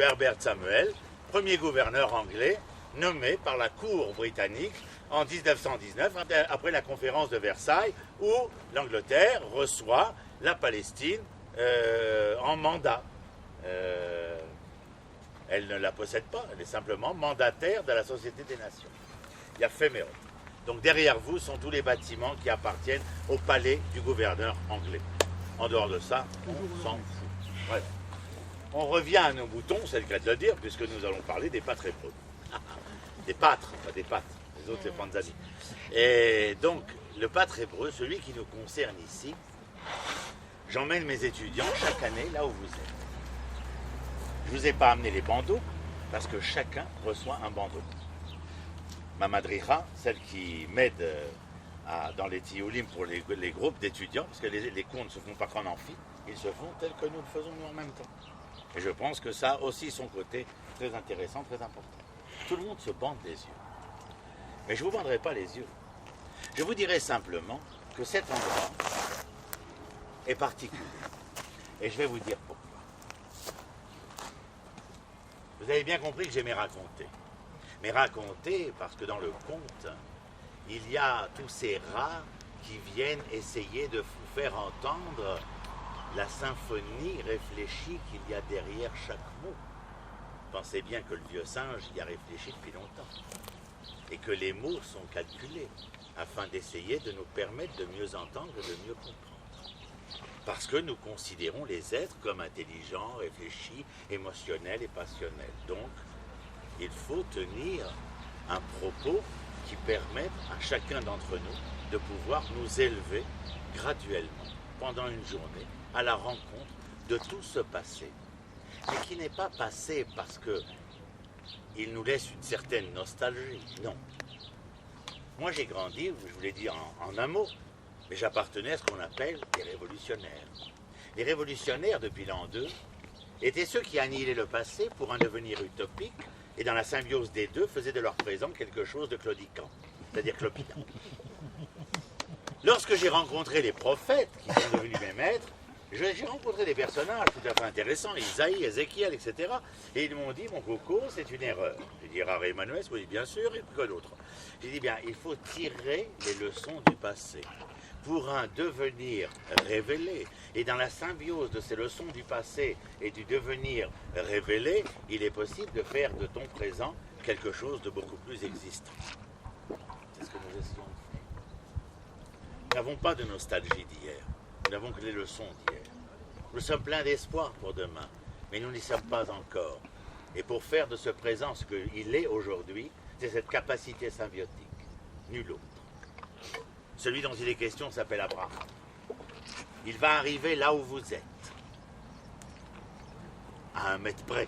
Herbert Samuel, premier gouverneur anglais nommé par la cour britannique en 1919, après la conférence de Versailles, où l'Angleterre reçoit la Palestine en mandat. Elle ne la possède pas, elle est simplement mandataire de la Société des Nations. Il y a Féméon. Donc derrière vous sont tous les bâtiments qui appartiennent au palais du gouverneur anglais. En dehors de ça, on s'en fout. Bref. On revient à nos boutons, c'est le cas de le dire, puisque nous allons parler des pâtres hébreux. Des pâtres, pas des pâtes. Les autres, c'est Panzani. Et donc, le pâtre hébreu, celui qui nous concerne ici, j'emmène mes étudiants chaque année là où vous êtes. Je ne vous ai pas amené les bandeaux, parce que chacun reçoit un bandeau. Ma madricha, celle qui m'aide dans les tioulim pour les groupes d'étudiants, parce que les cours ne se font pas qu'en amphi, ils se font tels que nous le faisons nous en même temps. Et je pense que ça a aussi son côté très intéressant, très important. Tout le monde se bande les yeux. Mais je ne vous banderai pas les yeux. Je vous dirai simplement que cet endroit est particulier. Et je vais vous dire pourquoi. Vous avez bien compris que j'aimais raconter. Mais raconter parce que dans le conte, il y a tous ces rats qui viennent essayer de vous faire entendre la symphonie réfléchie qu'il y a derrière chaque mot. Pensez bien que le vieux singe y a réfléchi depuis longtemps. Et que les mots sont calculés afin d'essayer de nous permettre de mieux entendre et de mieux comprendre. Parce que nous considérons les êtres comme intelligents, réfléchis, émotionnels et passionnels. Donc, il faut tenir un propos qui permette à chacun d'entre nous de pouvoir nous élever graduellement pendant une journée à la rencontre de tout ce passé, mais qui n'est pas passé parce qu'il nous laisse une certaine nostalgie, non. Moi j'ai grandi, je vous l'ai dit en un mot, mais j'appartenais à ce qu'on appelle les révolutionnaires. Les révolutionnaires depuis l'an 2 étaient ceux qui annihilaient le passé pour un devenir utopique et dans la symbiose des deux faisaient de leur présent quelque chose de claudiquant, c'est-à-dire clopidant. Lorsque j'ai rencontré les prophètes qui sont devenus mes maîtres, j'ai rencontré des personnages tout à fait intéressants, Isaïe, Ézéchiel, etc. Et ils m'ont dit, mon coco, c'est une erreur. J'ai dit, Rare Emmanuel, oui, bien sûr, et quoi d'autre. J'ai dit, bien, il faut tirer les leçons du passé pour un devenir révélé. Et dans la symbiose de ces leçons du passé et du devenir révélé, il est possible de faire de ton présent quelque chose de beaucoup plus existant. C'est ce que nous essayons de faire. Nous n'avons pas de nostalgie d'hier. Nous n'avons que les leçons d'hier. Nous sommes pleins d'espoir pour demain, mais nous n'y sommes pas encore. Et pour faire de ce présent ce qu'il est aujourd'hui, c'est cette capacité symbiotique. Nul autre. Celui dont il est question s'appelle Abraham. Il va arriver là où vous êtes. À 1 mètre près.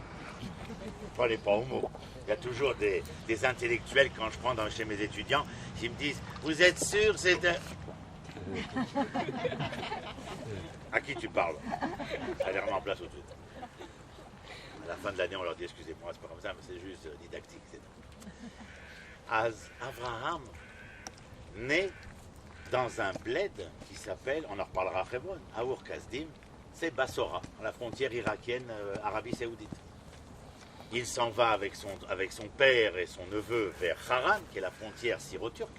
Prenez pas au mot. Il y a toujours des intellectuels, quand je prends chez mes étudiants, qui me disent « Vous êtes sûr c'est un... » À qui tu parles? Ça les remet en place tout de suite. À la fin de l'année, on leur dit excusez-moi, c'est pas comme ça, mais c'est juste didactique. Abraham naît dans un bled qui s'appelle, on en reparlera à Hebron, à Ur-Kasdim, c'est Bassora, à la frontière irakienne, Arabie Saoudite. Il s'en va avec son père et son neveu vers Haran, qui est la frontière syro-turque.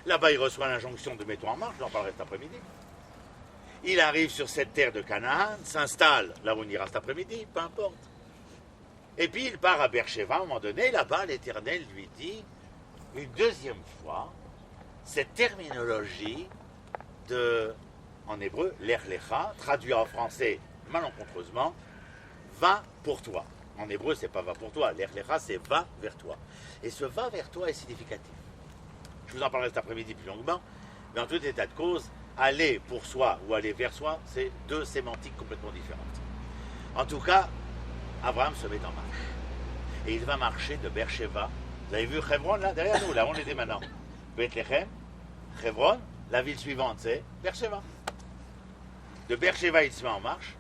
Là-bas, il reçoit l'injonction de mettons en marche, j'en parlerai cet après-midi. Il arrive sur cette terre de Canaan, s'installe là où on ira cet après-midi, peu importe. Et puis il part à Beersheba, à un moment donné, là-bas, l'Éternel lui dit, une deuxième fois, cette terminologie en hébreu, l'erlecha, traduit en français malencontreusement, va pour toi. En hébreu, c'est pas va pour toi, l'erlecha, c'est va vers toi. Et ce va vers toi est significatif. Je vous en parlerai cet après-midi plus longuement, mais en tout état de cause, aller pour soi ou aller vers soi, c'est deux sémantiques complètement différentes. En tout cas, Abraham se met en marche. Et il va marcher de Beersheba. Vous avez vu Hebron là, derrière nous, là, on était maintenant. Bethléem, Hebron, la ville suivante, c'est Beersheba. De Beersheba, il se met en marche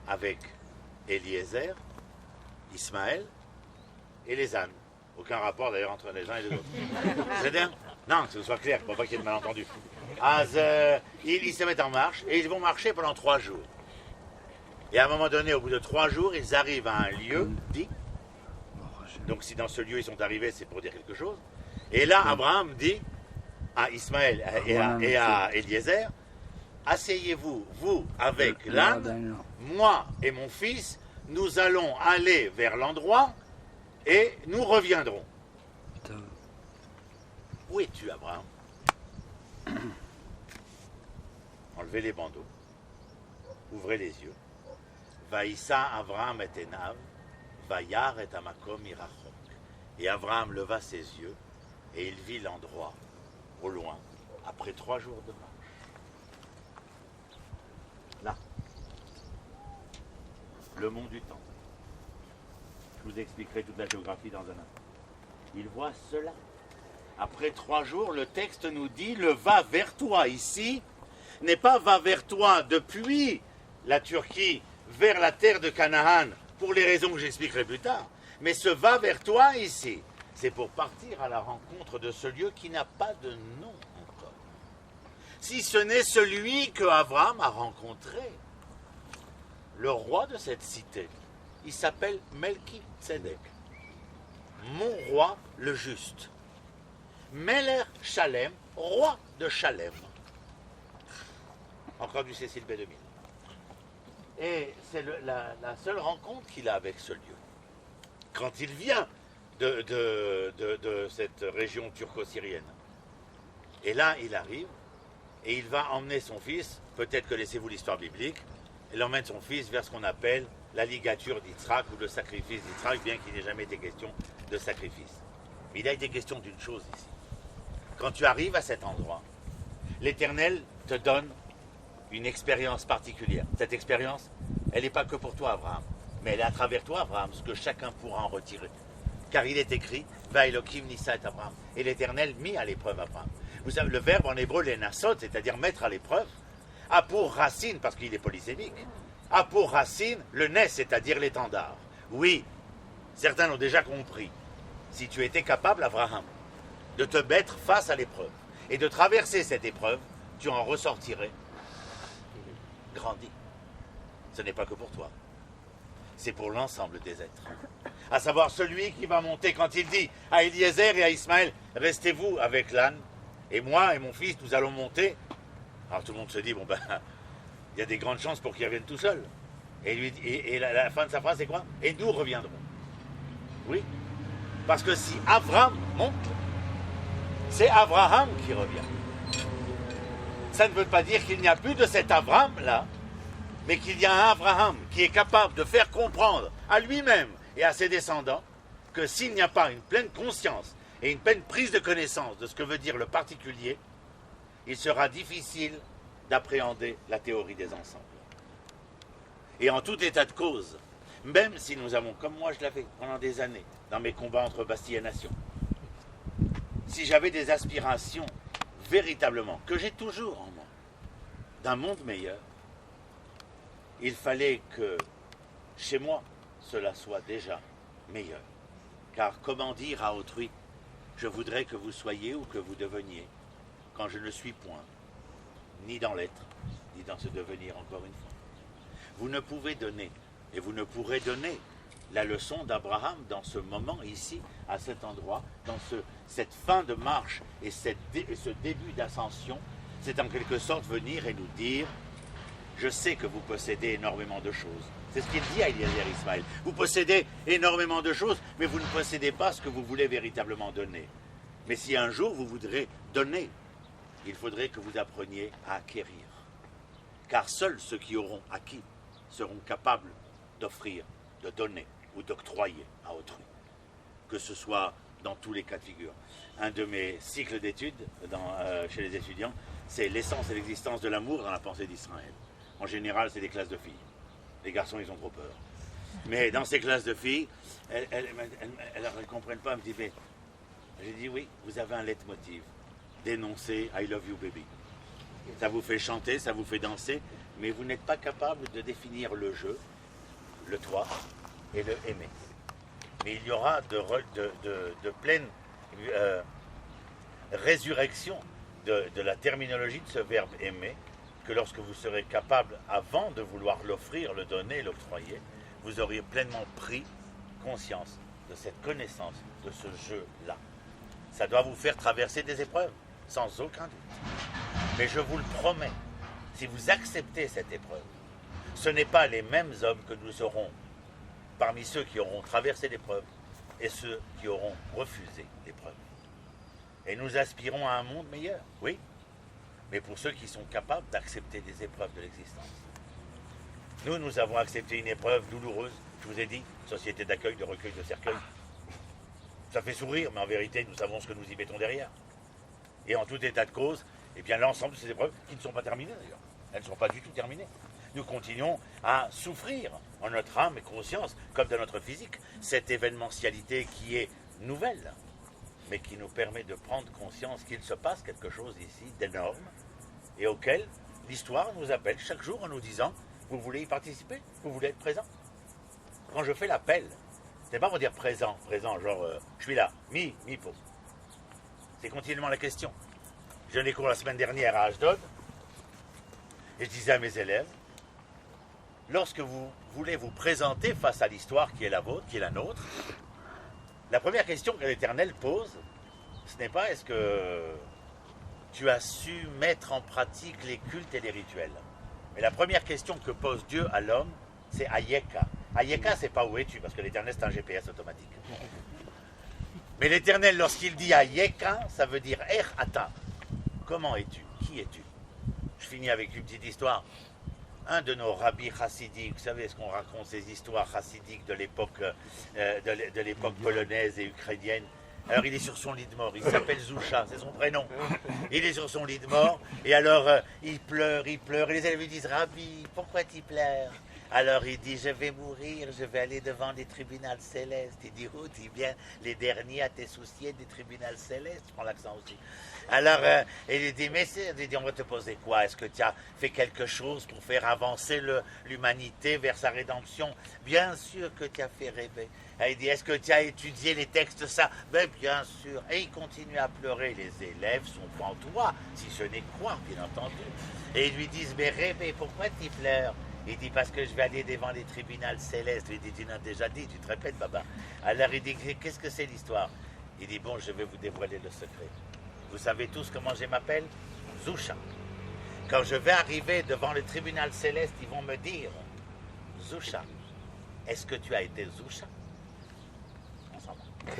avec Eliezer, Ismaël et les ânes. Aucun rapport d'ailleurs entre les uns et les autres. C'est bien? Non, que ce soit clair, pour pas qu'il y ait de malentendus. Ils se mettent en marche et ils vont marcher pendant 3 jours. Et à un moment donné, au bout de 3 jours, ils arrivent à un lieu dit. Donc si dans ce lieu ils sont arrivés, c'est pour dire quelque chose. Et là, Abraham dit à Ismaël et à Eliezer, asseyez-vous, vous, avec l'âne, moi et mon fils, nous allons aller vers l'endroit et nous reviendrons. Où es-tu, Abraham? Enlevez les bandeaux. Ouvrez les yeux. Vaïssa Abraham et Enav, Vaïar et Amakom irachok. Et Abraham leva ses yeux et il vit l'endroit au loin, après 3 jours de marche. Là, le mont du temps. Je vous expliquerai toute la géographie dans un instant. Il voit cela. Après 3 jours, le texte nous dit le va vers toi ici n'est pas va vers toi depuis la Turquie vers la terre de Canaan pour les raisons que j'expliquerai plus tard, mais ce va vers toi ici, c'est pour partir à la rencontre de ce lieu qui n'a pas de nom encore. Si ce n'est celui que Abraham a rencontré, le roi de cette cité, il s'appelle Melki-Tzedek, mon roi le juste. Meler Shalem, roi de Shalem. Encore du Cécile B2000. Et c'est la seule rencontre qu'il a avec ce lieu. Quand il vient de cette région turco-syrienne. Et là, il arrive et il va emmener son fils, peut-être que laissez-vous l'histoire biblique, il emmène son fils vers ce qu'on appelle la ligature d'Yitzhak ou le sacrifice d'Yitzhak, bien qu'il n'ait jamais été question de sacrifice. Mais il a été question d'une chose ici. Quand tu arrives à cet endroit, l'Éternel te donne une expérience particulière. Cette expérience, elle n'est pas que pour toi, Abraham, mais elle est à travers toi, Abraham, ce que chacun pourra en retirer. Car il est écrit, Va Elohim Nissa et Abraham. Et l'Éternel mit à l'épreuve Abraham. Vous savez, le verbe en hébreu, l'énassot, c'est-à-dire mettre à l'épreuve, a pour racine, parce qu'il est polysémique, a pour racine le nes, c'est-à-dire l'étendard. Oui, certains l'ont déjà compris. Si tu étais capable, Abraham, de te mettre face à l'épreuve et de traverser cette épreuve, tu en ressortirais grandi. Ce n'est pas que pour toi, c'est pour l'ensemble des êtres. À savoir celui qui va monter, quand il dit à Eliezer et à Ismaël, restez-vous avec l'âne, et moi et mon fils, nous allons monter. Alors tout le monde se dit, bon ben, il y a des grandes chances pour qu'il revienne tout seul. Et la fin de sa phrase, c'est quoi? Et nous reviendrons. Oui, parce que si Abraham monte, c'est Abraham qui revient. Ça ne veut pas dire qu'il n'y a plus de cet Abraham-là, mais qu'il y a un Abraham qui est capable de faire comprendre à lui-même et à ses descendants que s'il n'y a pas une pleine conscience et une pleine prise de connaissance de ce que veut dire le particulier, il sera difficile d'appréhender la théorie des ensembles. Et en tout état de cause, même si nous avons, comme moi je l'avais pendant des années, dans mes combats entre Bastille et Nation, si j'avais des aspirations véritablement, que j'ai toujours en moi, d'un monde meilleur, il fallait que chez moi, cela soit déjà meilleur. Car comment dire à autrui, je voudrais que vous soyez ou que vous deveniez, quand je ne suis point, ni dans l'être, ni dans ce devenir encore une fois. Vous ne pouvez donner, et vous ne pourrez donner, la leçon d'Abraham dans ce moment ici, à cet endroit, dans cette fin de marche et ce début d'ascension, c'est en quelque sorte venir et nous dire, je sais que vous possédez énormément de choses. C'est ce qu'il dit à Eliezer Ismaël. Vous possédez énormément de choses, mais vous ne possédez pas ce que vous voulez véritablement donner. Mais si un jour vous voudrez donner, il faudrait que vous appreniez à acquérir. Car seuls ceux qui auront acquis seront capables d'offrir, de donner ou d'octroyer à autrui. Que ce soit dans tous les cas de figure. Un de mes cycles d'études chez les étudiants, c'est l'essence et l'existence de l'amour dans la pensée d'Israël. En général, c'est des classes de filles. Les garçons, ils ont trop peur. Mais dans ces classes de filles, elles ne comprennent pas. Elles me disent, mais j'ai dit oui, vous avez un leitmotiv. Dénoncer I love you baby. Ça vous fait chanter, ça vous fait danser, mais vous n'êtes pas capable de définir le jeu, le toi et le aimer. Mais il y aura de pleine résurrection de la terminologie de ce verbe aimer que lorsque vous serez capable, avant de vouloir l'offrir, le donner, l'octroyer, vous auriez pleinement pris conscience de cette connaissance, de ce jeu-là. Ça doit vous faire traverser des épreuves, sans aucun doute. Mais je vous le promets, si vous acceptez cette épreuve, ce n'est pas les mêmes hommes que nous aurons parmi ceux qui auront traversé l'épreuve et ceux qui auront refusé l'épreuve. Et nous aspirons à un monde meilleur, oui, mais pour ceux qui sont capables d'accepter des épreuves de l'existence. Nous avons accepté une épreuve douloureuse, je vous ai dit, société d'accueil, de recueil, de cercueil. Ça fait sourire, mais en vérité, nous savons ce que nous y mettons derrière. Et en tout état de cause, eh bien l'ensemble de ces épreuves, qui ne sont pas terminées d'ailleurs, elles ne sont pas du tout terminées. Nous continuons à souffrir en notre âme et conscience, comme dans notre physique, cette événementialité qui est nouvelle, mais qui nous permet de prendre conscience qu'il se passe quelque chose ici d'énorme et auquel l'histoire nous appelle chaque jour en nous disant « Vous voulez y participer? Vous voulez être présent ?» Quand je fais l'appel, c'est pas pour dire présent, genre je suis là, mi-po. C'est continuellement la question. Je donnais cours la semaine dernière à Ashdod et je disais à mes élèves, lorsque vous voulez vous présenter face à l'histoire qui est la vôtre, qui est la nôtre, la première question que l'Éternel pose, ce n'est pas est-ce que tu as su mettre en pratique les cultes et les rituels. Mais la première question que pose Dieu à l'homme, c'est Ayeka. Ayeka, c'est pas où es-tu, parce que l'Éternel, c'est un GPS automatique. Mais l'Éternel, lorsqu'il dit Ayeka, ça veut dire Er Ata. Comment es-tu? Qui es-tu? Je finis avec une petite histoire. Un de nos rabbis chassidiques, vous savez, est-ce qu'on raconte ces histoires chassidiques de l'époque polonaise et ukrainienne? Alors il est sur son lit de mort, il s'appelle Zousha, c'est son prénom. Il est sur son lit de mort, et alors il pleure, et les élèves lui disent « Rabbi, pourquoi tu pleures ?» Alors il dit « Je vais mourir, je vais aller devant les tribunaux célestes. » Il dit « Oh, dis bien, les derniers à te soucier des tribunaux célestes. » Je prends l'accent aussi. Alors il dit « Mais on va te poser quoi? Est-ce que tu as fait quelque chose pour faire avancer l'humanité vers sa rédemption? » Bien sûr que tu as fait rêver. Et il dit « Est-ce que tu as étudié les textes ça? » Ben bien sûr. Et il continue à pleurer. Les élèves sont pantois, si ce n'est quoi, bien entendu. Et ils lui disent « Mais rêver, pourquoi tu pleures? » Il dit, parce que je vais aller devant les tribunaux célestes. Il dit, tu l'as déjà dit, tu te répètes, Baba. Alors il dit, qu'est-ce que c'est l'histoire? Il dit, bon, je vais vous dévoiler le secret. Vous savez tous comment je m'appelle? Zousha. Quand je vais arriver devant le tribunal céleste, ils vont me dire, Zousha, est-ce que tu as été Zousha? On s'en va.